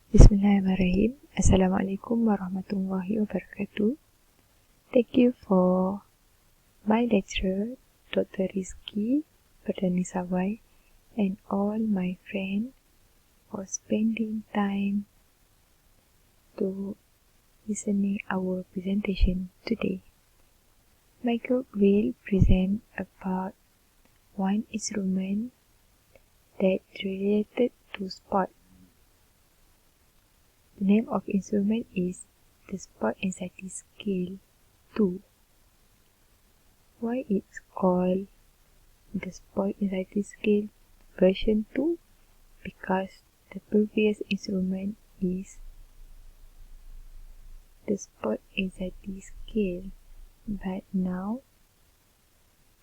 Bismillahirrahmanirrahim. Assalamualaikum warahmatullahi wabarakatuh. Thank you for my lecturer, Dr. Rizky Perdana Sawai, and all my friends for spending time to listening our presentation today. My group will present about one instrument that related to sport. The name of instrument is the Sport Anxiety Scale 2. Why it's called the Sport Anxiety Scale version 2? Because the previous instrument is the Sport Anxiety Scale, but now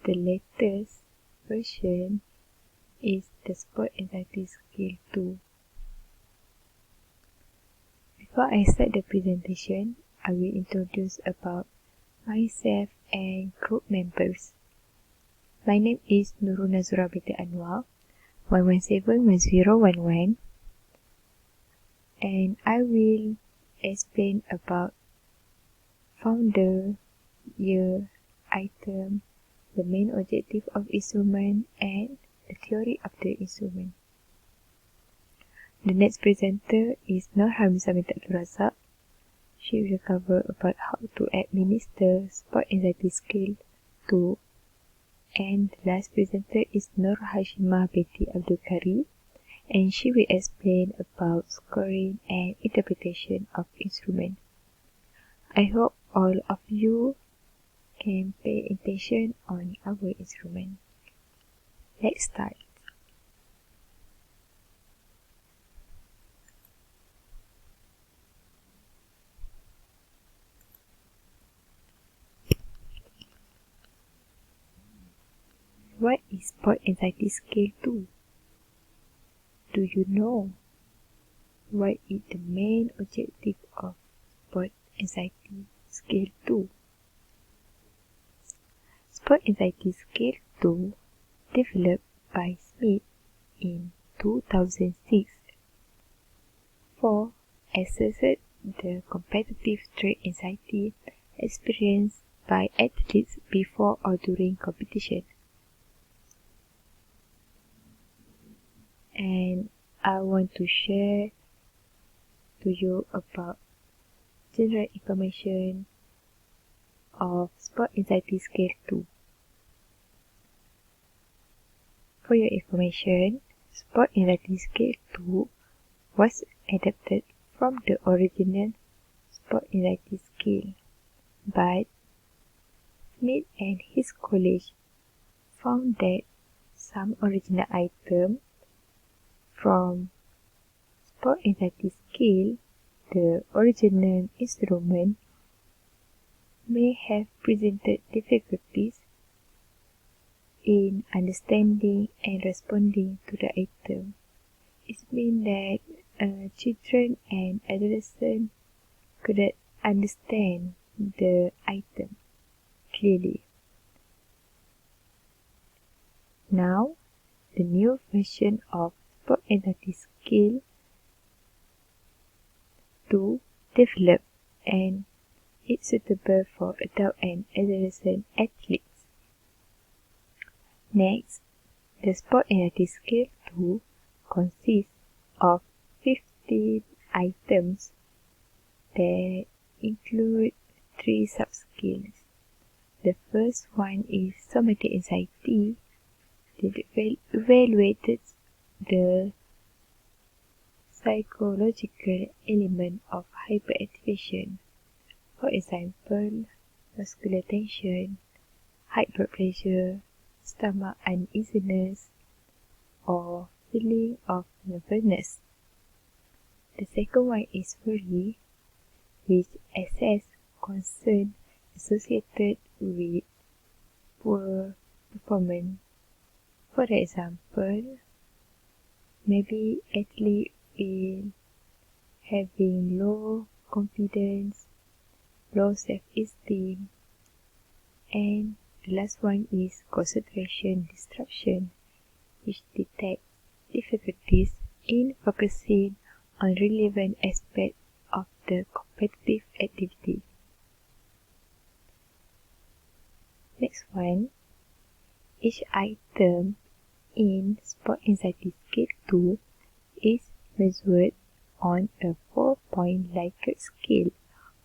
the latest version is the Sport Anxiety Scale 2. Before I start the presentation, I will introduce about myself and group members. My name is Nurul Nazura Binti Anwar, 1171011, and I will explain about founder, year, item, the main objective of instrument, and the theory of the instrument. The next presenter is Nur Hamisa Binti Abdul Razak. She will cover about how to administer Sport Anxiety Scale 2. And the last presenter is Nur Hashimah Binti Abdul Kari, and she will explain about scoring and interpretation of instrument. I hope all of you can pay attention on our instrument. Let's start. What is Sport Anxiety Scale 2? Do you know what is the main objective of Sport Anxiety Scale 2? Sport Anxiety Scale 2, developed by Smith in 2006, for assessed the competitive trait anxiety experienced by athletes before or during competition. And I want to share to you about general information of Sport Anxiety Scale 2. For your information, Sport Anxiety Scale 2 was adapted from the original Sport Anxiety Scale, but Smith and his colleagues found that some original items from Sport Anxiety Scale, the original instrument, may have presented difficulties in understanding and responding to the item. It means that children and adolescents couldn't understand the item clearly. Now, the new version of Sport Anxiety Scale 2 developed, and it's suitable for adult and adolescent athletes. Next, the Sport Anxiety Scale 2 consists of 15 items that include 3 subscales. The first one is somatic anxiety that evaluated the psychological element of hyperactivation. For example, muscular tension, high blood pressure, stomach uneasiness, or feeling of nervousness. The second one is worry, which assess concern associated with poor performance. For example, maybe athlete will having low confidence, low self-esteem, and the last one is concentration disruption, which detects difficulties in focusing on relevant aspects of the competitive activity. Next one, each item in Sport Anxiety Scale 2 is measured on a 4-point Likert scale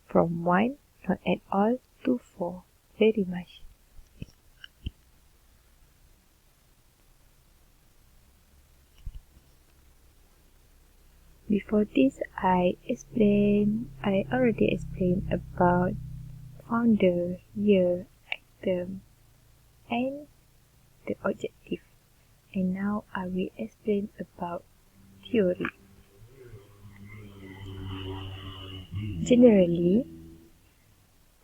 from 1, not at all, to 4, very much. Before this, I already explained about founder, year, item, and the objective. And now I will explain about theory. Generally,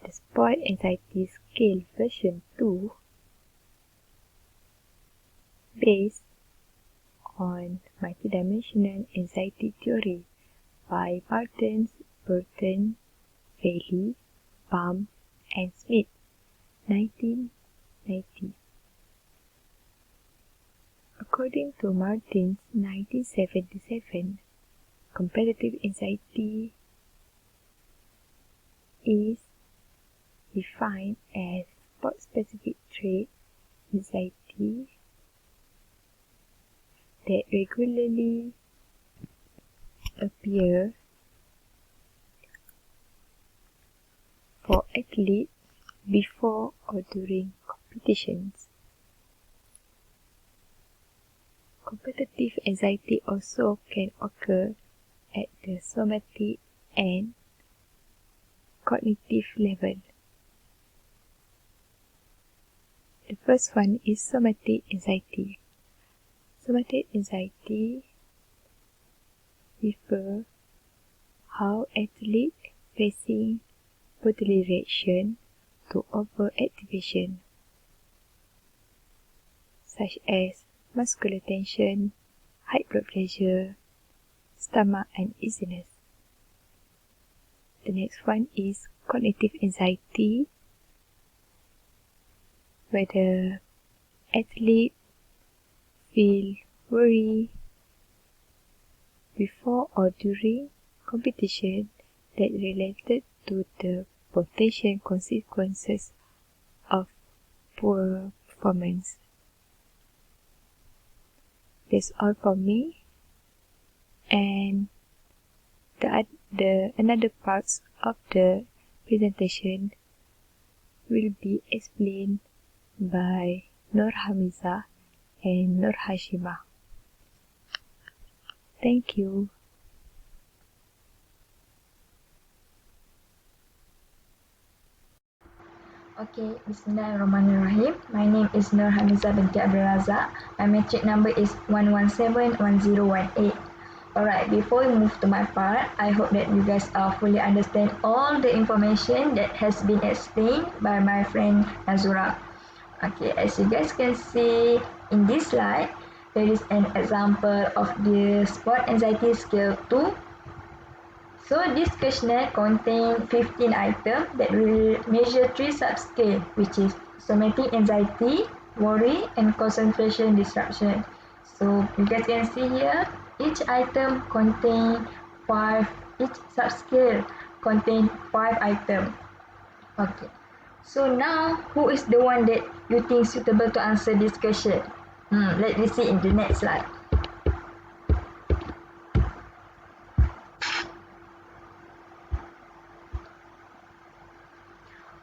the Sport Anxiety Scale version 2 based on multidimensional anxiety theory by Barton, Burton, Bailey, Baum, and Smith, 1990. According to Martin's 1977, competitive anxiety is defined as sport-specific trait anxiety that regularly appear for athletes before or during competitions. Competitive anxiety also can occur at the somatic and cognitive level. The first one is somatic anxiety. Somatic anxiety refers how athletes facing bodily reaction to overactivation, such as muscular tension, high blood pressure, stomach uneasiness. The next one is cognitive anxiety, where the athlete feel worry before or during competition that related to the potential consequences of poor performance. That's all for me, and the another parts of the presentation will be explained by Nur Hamiza and Nur Hashima. Thank you. Okay, Bismillahirrahmanirrahim. My name is Nur Hamiza binti Abdul Razak. My matric number is 1171018. Alright, before we move to my part, I hope that you guys fully understand all the information that has been explained by my friend Nazura. Okay, as you guys can see in this slide, there is an example of the Sport Anxiety Scale 2. So this questionnaire contains 15 items that will measure 3 subscales, which is somatic anxiety, worry, and concentration disruption. So you guys can see here, each item contains 5, each subscale contains 5 items. Okay. So now, who is the one that you think suitable to answer this question? Let me see in the next slide.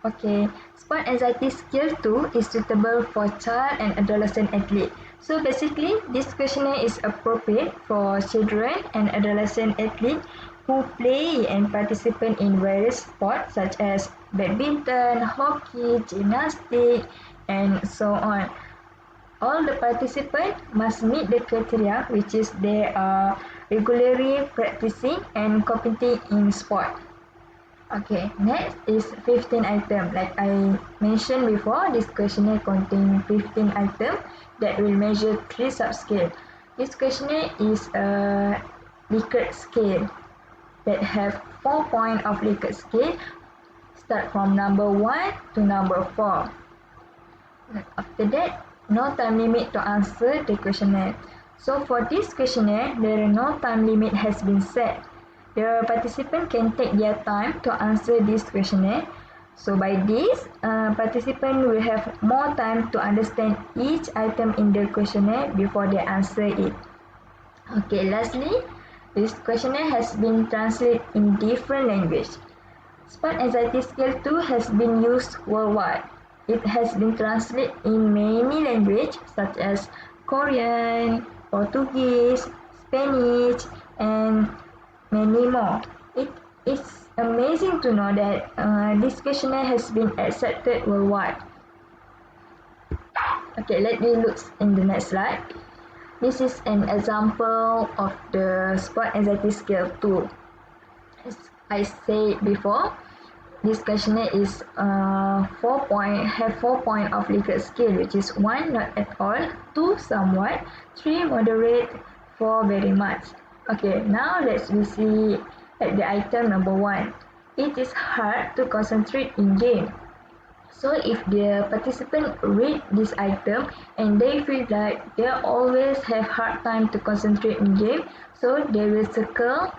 Okay, Sport Anxiety Scale 2 is suitable for child and adolescent athletes. So basically, this questionnaire is appropriate for children and adolescent athletes who play and participate in various sports such as badminton, hockey, gymnastics, and so on. All the participants must meet the criteria, which is they are regularly practicing and competing in sport. Okay, next is 15 items. Like I mentioned before, this questionnaire contains 15 items that will measure 3 subscales. This questionnaire is a Likert scale that have 4 points of Likert scale, start from number 1 to number 4. After that, no time limit to answer the questionnaire. So for this questionnaire, there is no time limit has been set. The participant can take their time to answer this questionnaire. So by this, participant will have more time to understand each item in the questionnaire before they answer it. Okay, lastly, this questionnaire has been translated in different language. Spot Anxiety Scale 2 has been used worldwide. It has been translated in many languages such as Korean, Portuguese, Spanish, and many more. It is amazing to know that this questionnaire has been accepted worldwide. Okay, let me look in the next slide. This is an example of the Spot Anxiety Scale 2. As I said before, this questionnaire is 4 point of Likert scale, which is 1 not at all, 2 somewhat, 3 moderate, 4 very much. Okay, now let's see at the item number 1. It is hard to concentrate in game. So if the participant read this item and they feel like they always have hard time to concentrate in game, so they will circle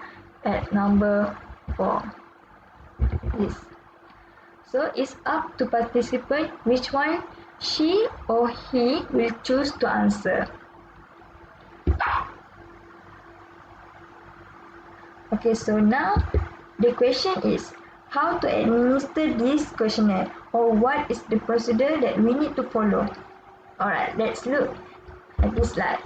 at number 4. This. So it's up to participant which one she or he will choose to answer. Okay, so now the question is how to administer this questionnaire, or what is the procedure that we need to follow. Alright, let's look at this slide.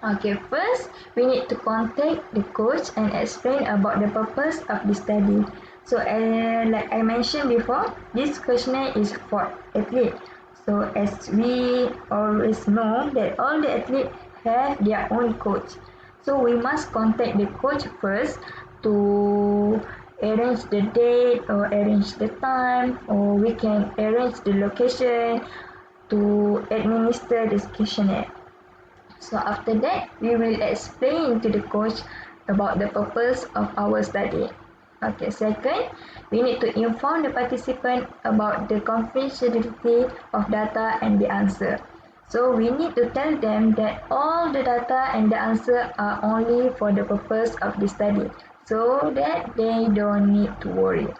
Okay, first we need to contact the coach and explain about the purpose of the study. So like I mentioned before, this questionnaire is for athletes. So as we always know that all the athletes have their own coach. So we must contact the coach first to arrange the date or arrange the time, or we can arrange the location to administer this questionnaire. So after that, we will explain to the coach about the purpose of our study. Okay, second, we need to inform the participant about the confidentiality of data and the answer. So we need to tell them that all the data and the answer are only for the purpose of the study, so that they don't need to worry.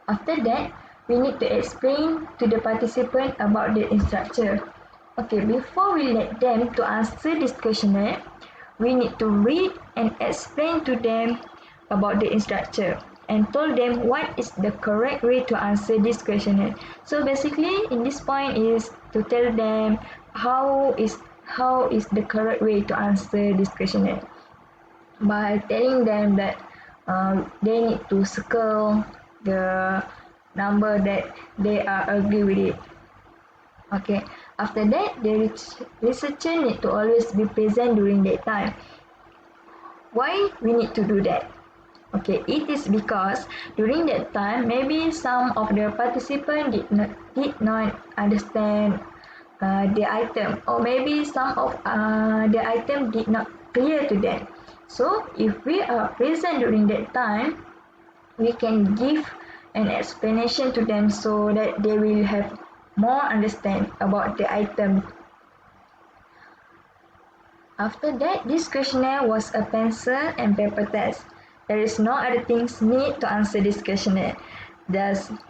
After that, we need to explain to the participant about the instructor. Okay, before we let them to answer this questionnaire, we need to read and explain to them about the instructor and told them what is the correct way to answer this questionnaire. So basically, in this point is to tell them how is the correct way to answer this questionnaire by telling them that they need to circle the number that they are agree with it. Okay, after that, the researcher need to always be present during that time. Why we need to do that? Okay, it is because during that time, maybe some of the participants did not understand the item, or maybe some of the item did not clear to them. So if we are present during that time, we can give an explanation to them so that they will have more understand about the item. After that, this questionnaire was a pencil and paper test. There is no other things need to answer this questionnaire.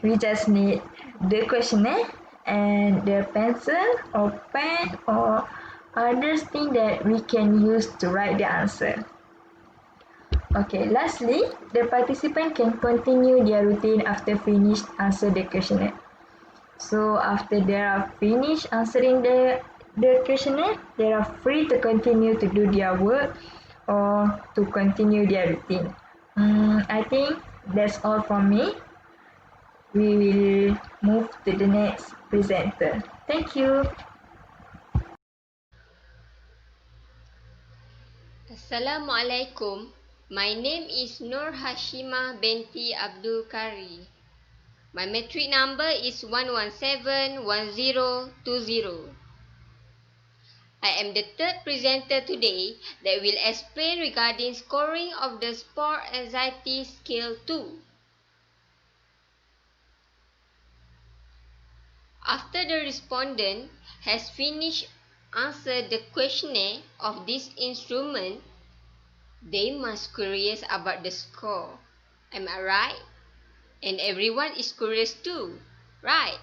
We just need the questionnaire and the pencil or pen or other thing that we can use to write the answer. Okay, lastly, the participant can continue their routine after finish answer the questionnaire. So after they are finished answering the questionnaire, they are free to continue to do their work or to continue their routine. I think that's all from me. We will move to the next presenter. Thank you. Assalamualaikum. My name is Nur Hashimah binti Abdul Kari. My metric number is 1171020. I am the third presenter today that will explain regarding scoring of the Sport Anxiety Scale 2. After the respondent has finished answer the questionnaire of this instrument, they must curious about the score. Am I right? And everyone is curious too, right?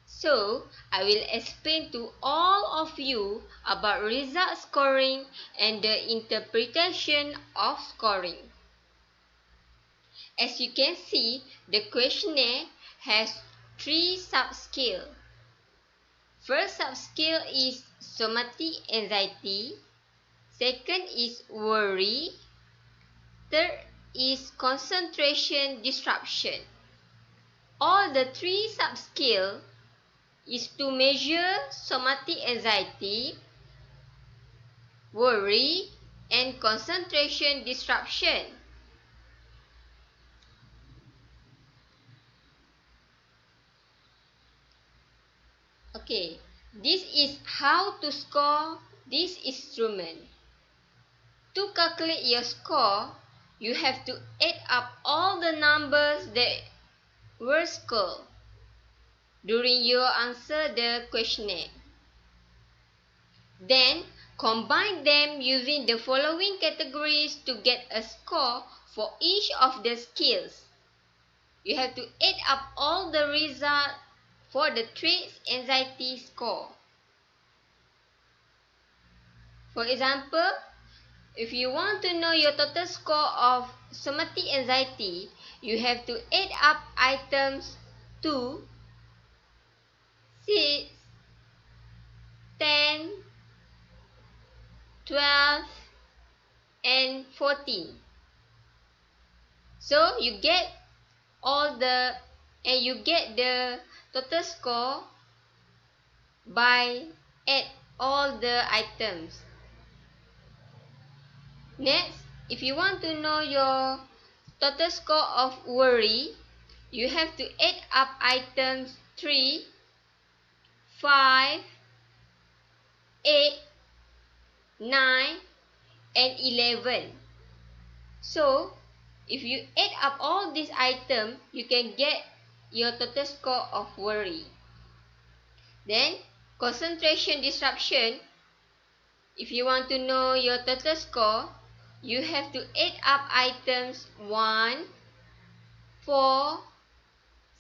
So, I will explain to all of you about result scoring and the interpretation of scoring. As you can see, the questionnaire has 3 subscales. First subscale is somatic anxiety. Second is worry. Third is concentration disruption. All the 3 subscales is to measure somatic anxiety, worry, and concentration disruption. Okay, this is how to score this instrument. To calculate your score, you have to add up all the numbers that were scored during your answer the questionnaire. Then, combine them using the following categories to get a score for each of the skills. You have to add up all the results for the traits anxiety score. For example, if you want to know your total score of somatic anxiety, you have to add up items 2, 6, 10, 12, and 14. So you get the total score by add all the items. Next, if you want to know your total score of worry, you have to add up items 3, 5, 8, 9, and 11. So, if you add up all these items, you can get your total score of worry. Then, concentration disruption. If you want to know your total score, you have to add up items 1, 4,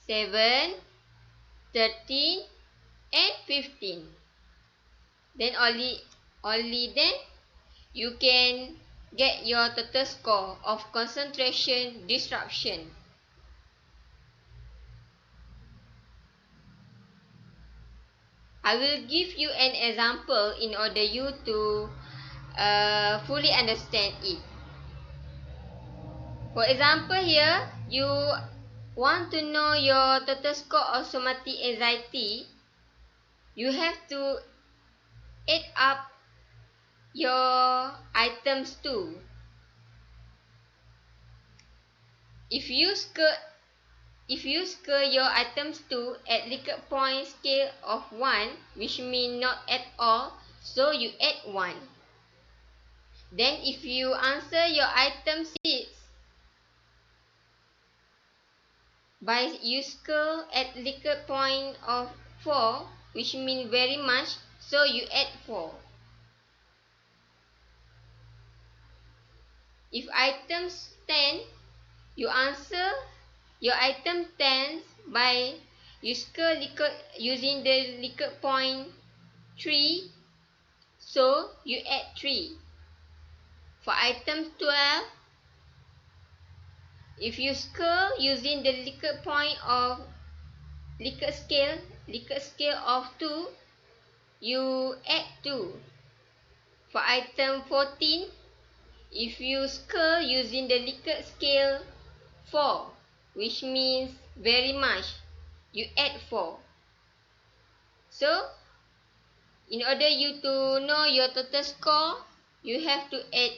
7, 13, and 15. Then only then you can get your total score of concentration disruption. I will give you an example in order you to fully understand it. For example, here you want to know your total score of somatic anxiety. You have to add up your items too. If you score your items 2 at Likert point scale of 1, which means not at all, so you add 1. Then if you answer your item 6 by you score at Likert point of 4, which means very much, so you add 4. If items 10, you answer your item 10 by you score using the Likert point 3, so you add 3. For item 12, if you score using the Likert point of Likert scale of 2, you add 2. For item 14, if you score using the Likert scale 4, which means very much, you add 4. So, in order you to know your total score, you have to add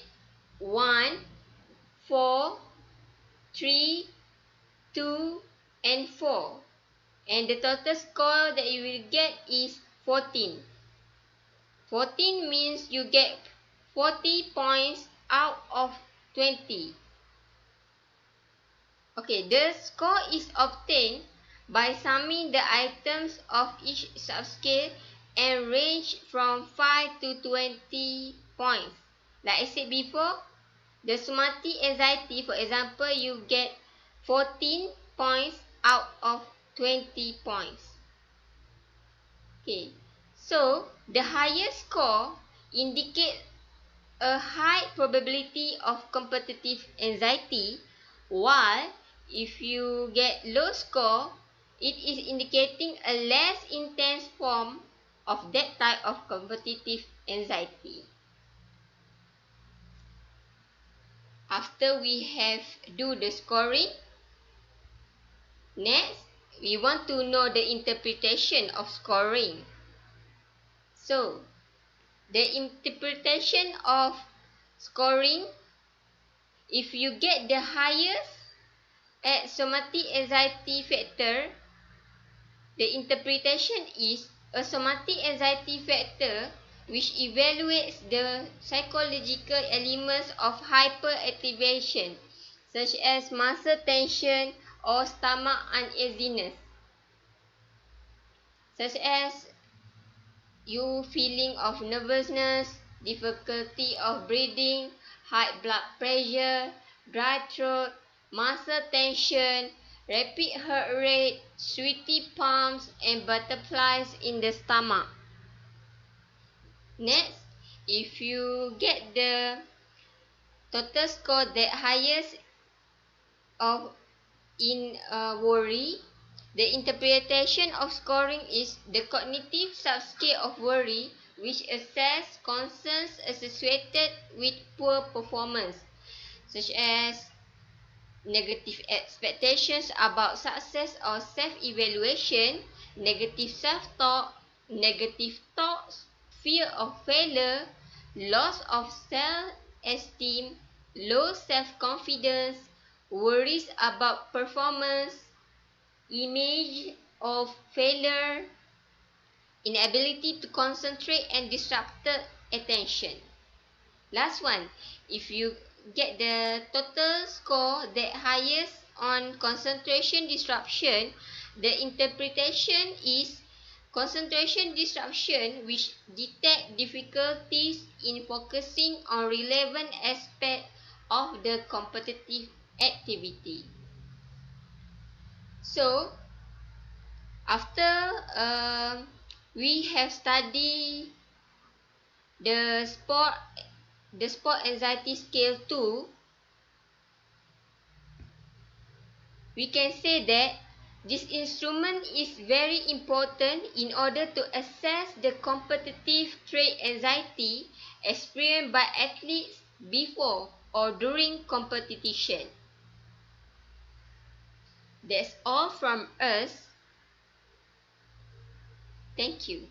1, 4, 3, 2, and 4. And the total score that you will get is 14. 14 means you get 40 points out of 20. Okay, the score is obtained by summing the items of each subscale and range from 5 to 20 points. Like I said before, the somatic anxiety, for example, you get 14 points out of 20 points. Okay, so the highest score indicate a high probability of competitive anxiety, while if you get low score, it is indicating a less intense form of that type of competitive anxiety. After we have do the scoring, next we want to know the interpretation of scoring. So, the interpretation of scoring, if you get the highest at somatic anxiety factor, the interpretation is a somatic anxiety factor which evaluates the psychological elements of hyperactivation, such as muscle tension or stomach uneasiness, such as you feeling of nervousness, difficulty of breathing, high blood pressure, dry throat, muscle tension, rapid heart rate, sweaty palms, and butterflies in the stomach. Next, if you get the total score that highest of in worry, the interpretation of scoring is the cognitive subscale of worry, which assesses concerns associated with poor performance, such as negative expectations about success or self-evaluation, negative self-talk, negative thoughts, fear of failure, loss of self-esteem, low self-confidence, worries about performance, image of failure, inability to concentrate, and disrupted attention. Last one, if you get the total score that highest on concentration disruption, the interpretation is concentration disruption which detect difficulties in focusing on relevant aspect of the competitive activity. So, after we have studied the sport anxiety scale 2, we can say that this instrument is very important in order to assess the competitive trait anxiety experienced by athletes before or during competition. That's all from us. Thank you.